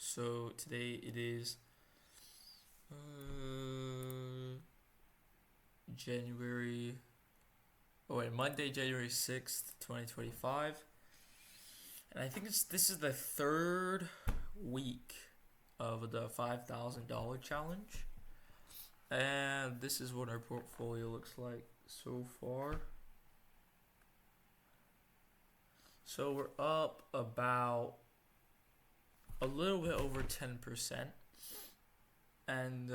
So today it is uh, January. Oh wait, Monday, January 6th, 2025, and I think this is the third week of the $5,000 challenge, and this is what our portfolio looks like so far. So we're up about a little bit over 10%. And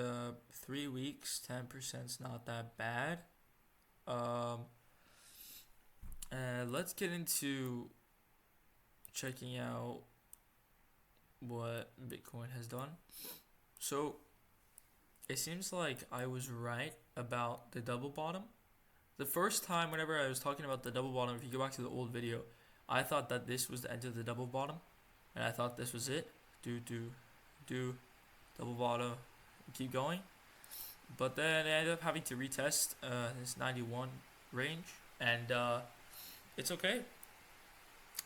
3 weeks, 10% is not that bad. Um, and let's get into checking out what Bitcoin has done. So it seems like I was right about the double bottom. The first time, whenever I was talking about the double bottom, if you go back to the old video, I thought that this was the end of the double bottom, and I thought this was it. Do double bottom, keep going. But then I ended up having to retest this 91 range, and it's okay.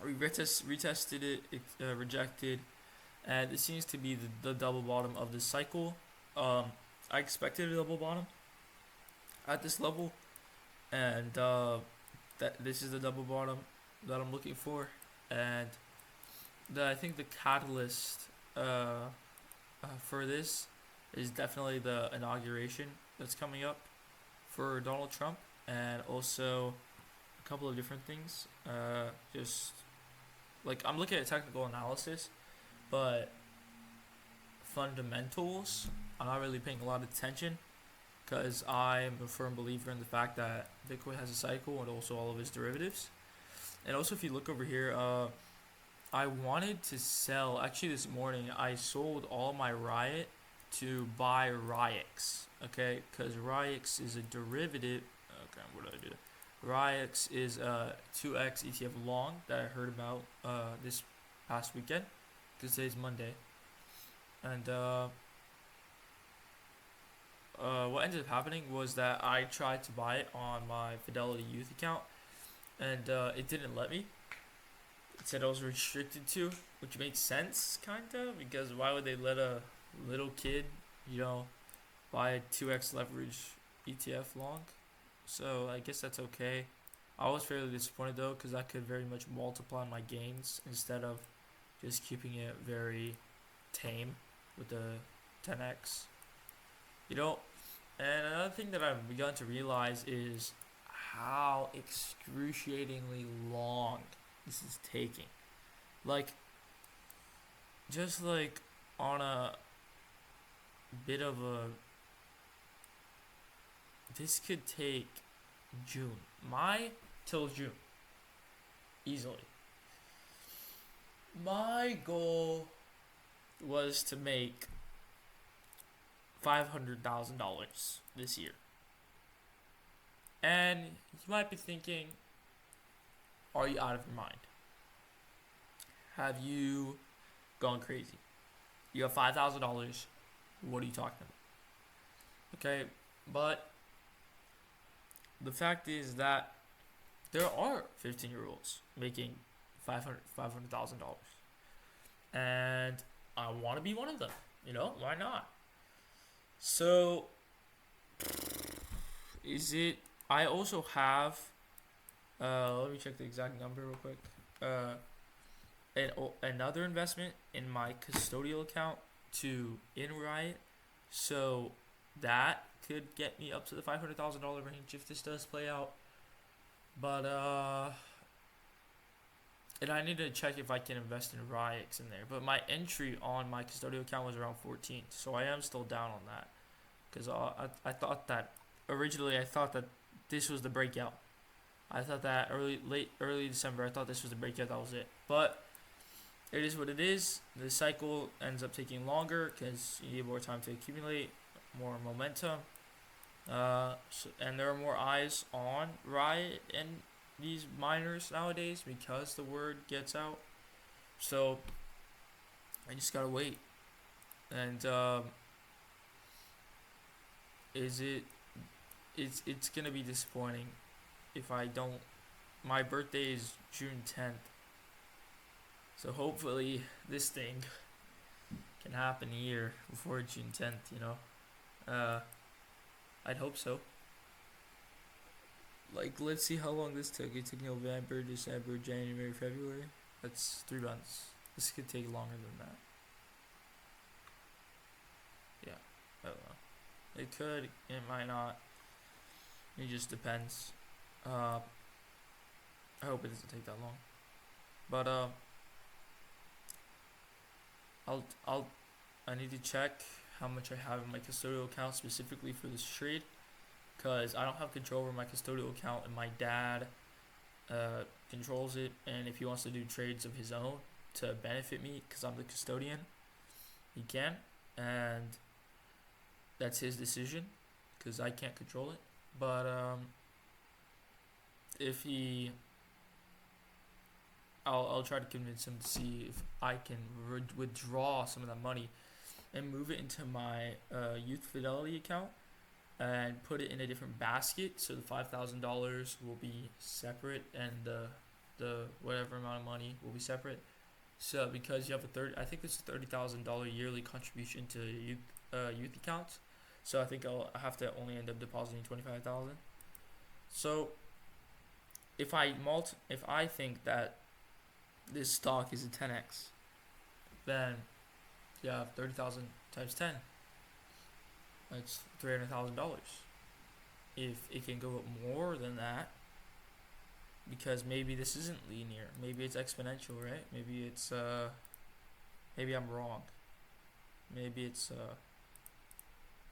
We retested it rejected, and it seems to be the double bottom of this cycle. I expected a double bottom at this level, and that this is the double bottom that I'm looking for, and I think the catalyst for this is definitely the inauguration that's coming up for Donald Trump, and also a couple of different things. Just like I'm looking at technical analysis, but fundamentals, I'm not really paying a lot of attention because I'm a firm believer in the fact that Bitcoin has a cycle and also all of its derivatives. And also, if you look over here, I wanted to sell. Actually, this morning I sold all my Riot to buy RIEX. Okay, because RIEX is a derivative. Okay, what did I do? RIEX is a 2x ETF long that I heard about this past weekend. Because today's Monday, and what ended up happening was that I tried to buy it on my Fidelity Youth account, and it didn't let me. It said I was restricted to, which makes sense, kind of, because why would they let a little kid, buy a 2x leverage ETF long? So I guess that's okay. I was fairly disappointed though, because I could very much multiply my gains instead of just keeping it very tame with the 10x. You know, and another thing that I've begun to realize is how excruciatingly long this is taking. Like, just like on a bit of a. This could take June. Till June. Easily. My goal was to make $500,000 this year. And you might be thinking, are you out of your mind? Have you gone crazy? You have $5,000. What are you talking about? Okay, but the fact is that there are 15-year-olds making $500,000. And I want to be one of them. Why not? So, is it. I also have. Let me check the exact number real quick. Another investment in my custodial account in Riot. So, that could get me up to the $500,000 range if this does play out. But, and I need to check if I can invest in RIEX in there. But my entry on my custodial account was around 14, so I am still down on that. Because I thought that originally I thought that this was the breakout. I thought that early December I thought this was the breakout. That was it. But it is what it is. The cycle ends up taking longer because you need more time to accumulate, more momentum. And there are more eyes on Riot and these miners nowadays because the word gets out. So I just gotta wait. And it's gonna be disappointing if I don't. My birthday is June 10th, so hopefully this thing can happen here before June 10th. I'd hope so. Like, let's see how long this took. It took November, December, January, February. That's 3 months. This could take longer than that. Yeah, I don't know. It could, it might not. It just depends. I hope it doesn't take that long. But I need to check how much I have in my custodial account specifically for this trade, because I don't have control over my custodial account, and my dad controls it. And if he wants to do trades of his own to benefit me, because I'm the custodian, he can, and that's his decision, because I can't control it. But if he, I'll try to convince him to see if I can withdraw some of that money and move it into my Youth Fidelity account and put it in a different basket. So the $5,000 will be separate, and the whatever amount of money will be separate. So because you have I think it's a $30,000 yearly contribution to youth accounts. So I think I'll have to only end up depositing 25,000. So if I think that this stock is a 10x, then you have 30,000 times 10. That's $300,000. If it can go up more than that, because maybe this isn't linear, maybe it's exponential, right? Maybe it's maybe I'm wrong. Maybe it's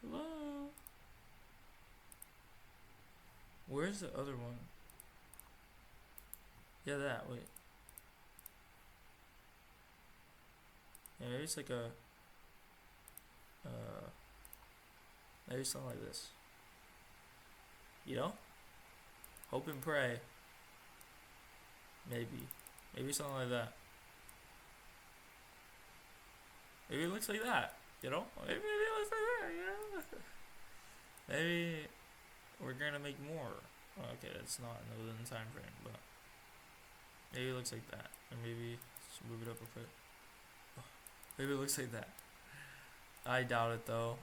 hello. Where's the other one? Yeah, that. Wait. Yeah, maybe it's like a maybe something like this. Hope and pray. Maybe something like that. Maybe it looks like that. Maybe it looks like that. Maybe we're gonna make more. Okay, that's not within the time frame, but maybe it looks like that. Or maybe let's move it up real quick. Maybe it looks like that. I doubt it though.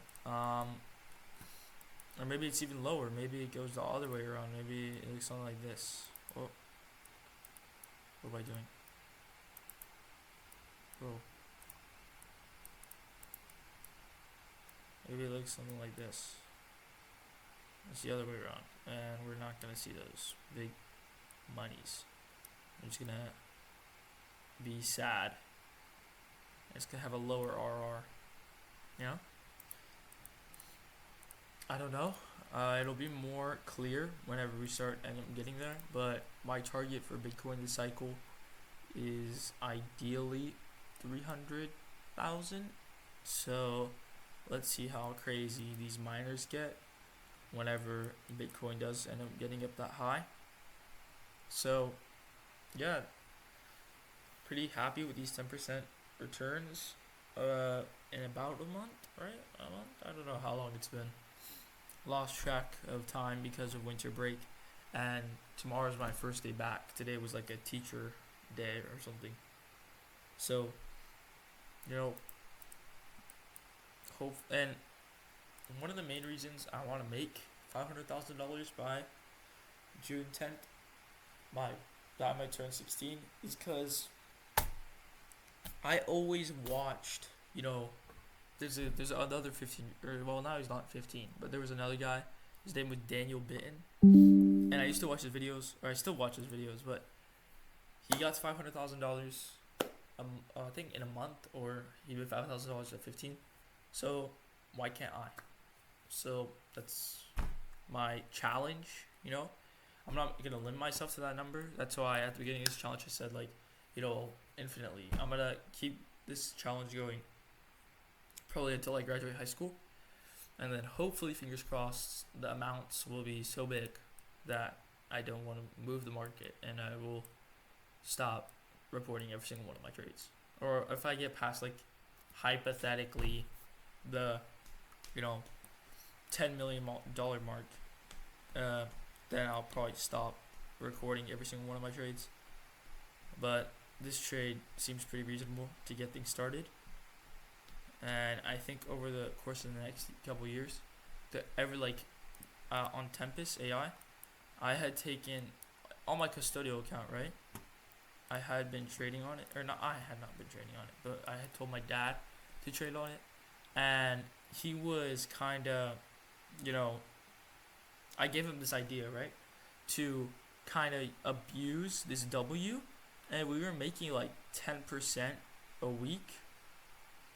Or maybe it's even lower. Maybe it goes the other way around. Maybe it looks something like this. Oh. What am I doing? Bro. Maybe it looks something like this. It's the other way around. And we're not going to see those big monies. I'm just going to be sad. It's going to have a lower RR. I don't know. It'll be more clear whenever we start getting there. But my target for Bitcoin this cycle is ideally 300,000. So let's see how crazy these miners get whenever Bitcoin does end up getting up that high. So yeah, pretty happy with these 10% returns in about a month, right? A month? I don't know how long it's been. Lost track of time because of winter break, and tomorrow's my first day back. Today was like a teacher day or something. So, and one of the main reasons I want to make $500,000 by June 10th, that I might turn 16, is because I always watched, there's another 15, well, now he's not 15, but there was another guy. His name was Daniel Bitten, and I used to watch his videos, or I still watch his videos, but he got $500,000, I think in a month, or he made $5,000 at 15. So why can't I? So that's my challenge. I'm not gonna limit myself to that number. That's why at the beginning of this challenge I said, like, infinitely. I'm gonna keep this challenge going probably until I graduate high school, and then hopefully, fingers crossed, the amounts will be so big that I don't want to move the market, and I will stop reporting every single one of my trades. Or if I get past, like, hypothetically the $10 million mark, then I'll probably stop recording every single one of my trades. But this trade seems pretty reasonable to get things started. and I think over the course of the next couple years, on Tempest AI, I had taken on my custodial account, right? I had been trading on it, or not. I had not been trading on it, but I had told my dad to trade on it, and he was kind of, you know, I gave him this idea, right, to kind of abuse this W, and we were making like 10% a week.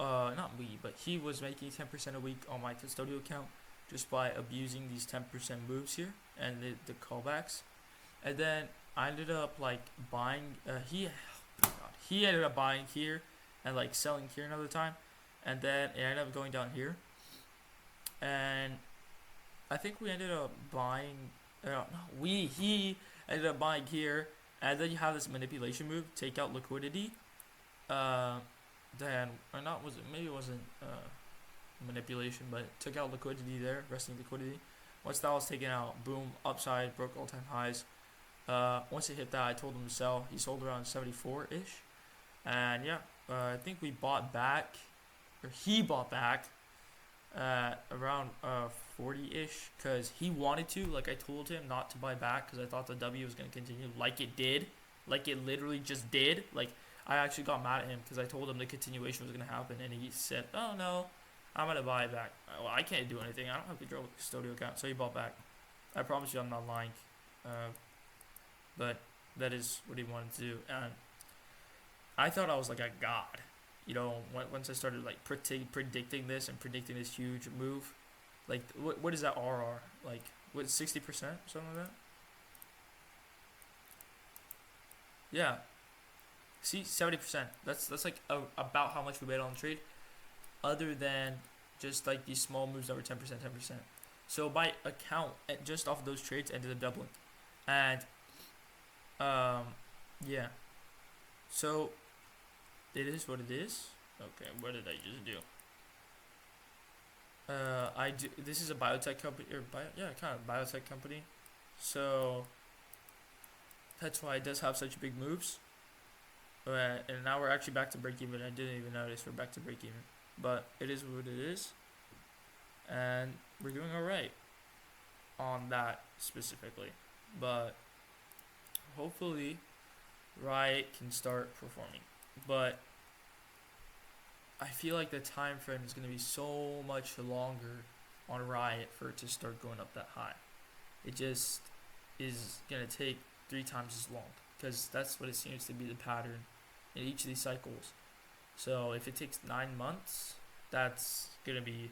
Not we, but he was making 10% a week on my custodial account just by abusing these 10% moves here and the callbacks. And then I ended up like buying. He ended up buying here and like selling here another time, and then it ended up going down here. And I think we ended up buying. No, he ended up buying here, and then you have this manipulation move, take out liquidity. Then or not was it? Maybe it wasn't manipulation, but it took out liquidity there, resting liquidity. Once that was taken out, boom, upside, broke all-time highs. Once it hit that, I told him to sell. He sold around 74-ish. And yeah, I think we bought back, or he bought back around 40-ish, because he wanted to, like I told him not to buy back, because I thought the W was going to continue like it did. Like it literally just did. Like I actually got mad at him because I told him the continuation was going to happen, and he said, oh no, I'm going to buy it back. Well, I can't do anything. I don't have control of the custodial account, so he bought back. I promise you I'm not lying. But that is what he wanted to do. And I thought I was like a god. You know, once I started like predicting this and predicting this huge move, like what is that RR? Like what 60%, something like that? Yeah. See, 70%. That's like about how much we made on the trade, other than just like these small moves that were 10%, 10%. So by account, just off of those trades, ended up doubling, and yeah. So it is what it is. Okay, what did I just do? I do. This is a biotech company, or kind of biotech company. So that's why it does have such big moves. And now we're actually back to break even. I didn't even notice we're back to break even, but it is what it is, and we're doing all right on that specifically. But hopefully, Riot can start performing. But I feel like the time frame is going to be so much longer on Riot for it to start going up that high. It just is going to take 3 times as long, because that's what it seems to be the pattern in each of these cycles. So if it takes 9 months, that's going to be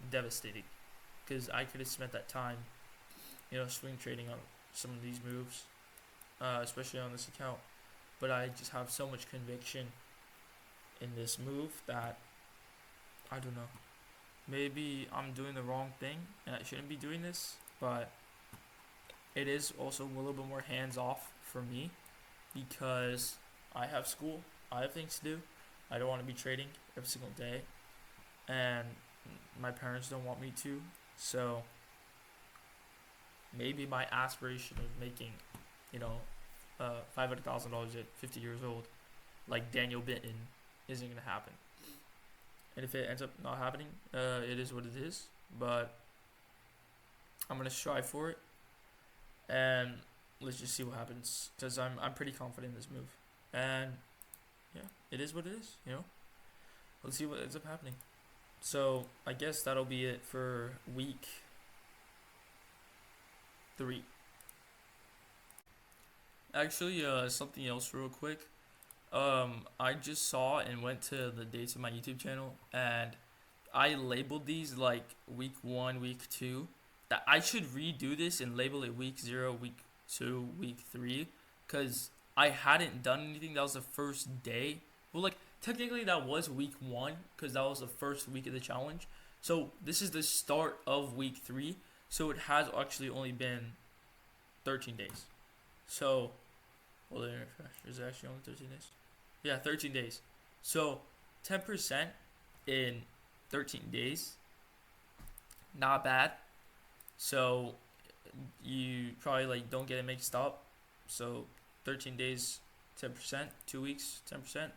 devastating, because I could have spent that time, swing trading on some of these moves, especially on this account. But I just have so much conviction in this move that I don't know. Maybe I'm doing the wrong thing and I shouldn't be doing this, but it is also a little bit more hands off for me, because I have school, I have things to do. I don't want to be trading every single day, and my parents don't want me to. So maybe my aspiration of making, $500,000 at 50 years old, like Daniel Bitton, isn't gonna happen. And if it ends up not happening, it is what it is. But I'm gonna strive for it, and let's just see what happens, because I'm pretty confident in this move. And yeah, it is what it is. Let's see what ends up happening. So I guess that'll be it for week 3. Actually, something else real quick. I just saw and went to the dates of my YouTube channel, and I labeled these like week 1, week 2. That I should redo this and label it week 0, week 2, week 3, because I hadn't done anything. That was the first day. Well, like technically that was week 1, because that was the first week of the challenge. So this is the start of week 3. So it has actually only been 13 days. So, well, is it actually only 13 days? Yeah, 13 days. So 10% in 13 days, not bad. So you probably don't get it mixed up. So 13 days, 10%, 2 weeks, 10%.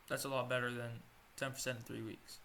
That's a lot better than 10% in 3 weeks.